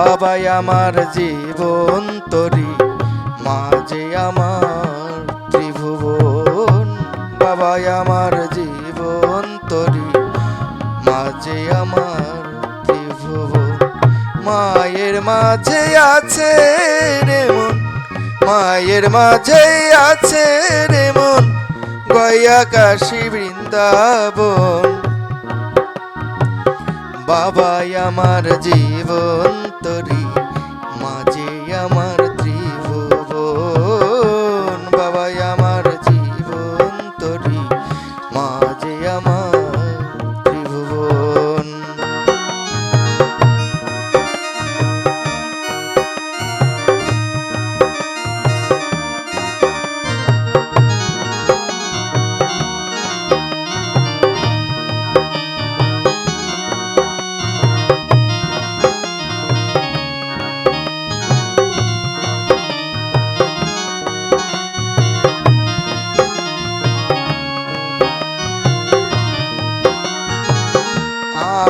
বাবাই আমার জীবন তরি, মাঝে আমার ত্রিভুবন। বাবাই আমার জীবন তরি, মাঝে আমার ত্রিভুবন। মায়ের মাঝে আছে রে মন, মায়ের মাঝে আছে রে মন, গয়া কাশী বৃন্দাবন। বাবাই আমার জীবন তরি, মাঝে আমার ত্রিভুবন। বাবাই আমার জীবন তরি, মাঝে আমার ত্রিভুবন।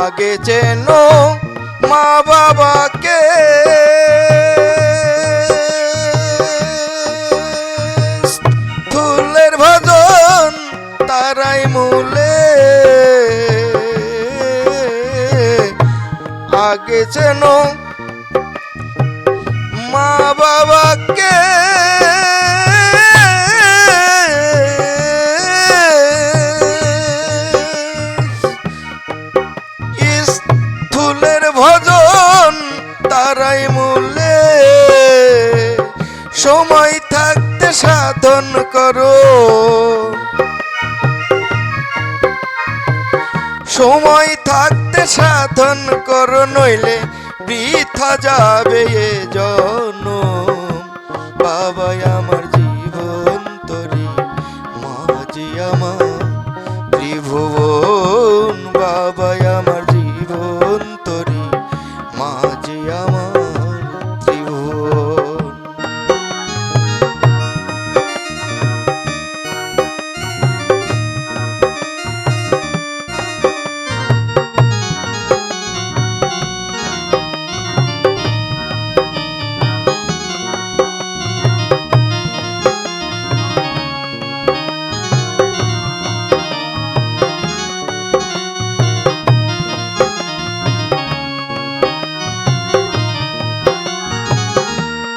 আগে চেনো মা বাবাকে, স্থূলের ভজন তারাই মূলে। আগে চেনো মা বাবাকে, স্থূলের ভজন তারাই মূলে। সময় থাকতে সাধন করো, সময় থাকতে সাধন করো, নইলে বৃথা যাবে এ জনম। বাবাই আমার জীবন তরি, মাঝে আমার ত্রিভুবন। বাবাই আমার জীবন তরি, মাঝে আমার ত্রিভুবন।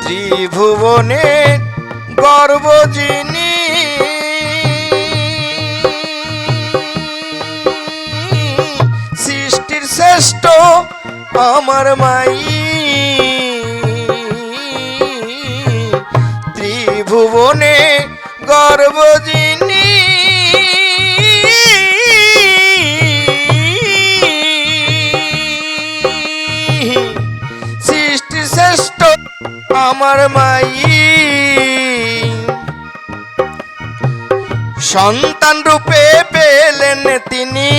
ত্রিভুবনে গর্ব যিনি, সৃষ্টির শ্রেষ্ঠ আমার মাই। ত্রিভুবনে গর্ব যিনি, সৃষ্টির শ্রেষ্ঠ আমার মাই। সন্তান রূপে পেলেন তিনি,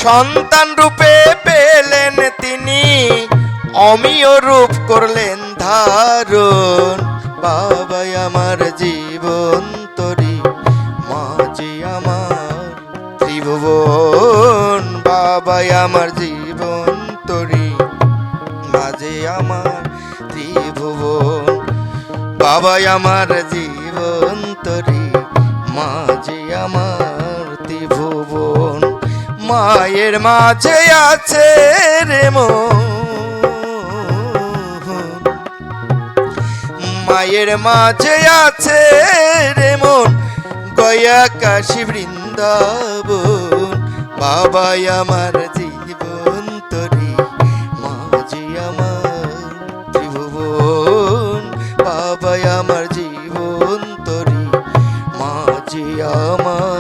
সন্তান রূপে পেলেন তিনি, অমিয় রূপ করলেন ধারণ। বাবাই আমার জীবন তরি, মাঝে আমার ত্রিভুবন। বাবাই আমার জীবন তরি, মাঝে আমার ত্রিভুবন। বাবাই আমার জীবন তরি, মাঝে আমার ত্রিভুবন। মায়ের মাঝে আছে রে মন, মায়ের মাঝে আছে রে মন, গয়া কাশী বৃন্দাবন। বাবাই আমার জীবন তরি, মাঝে আমার ত্রিভুবন। বাবাই আমার জীবন তরি, মাঝে আমার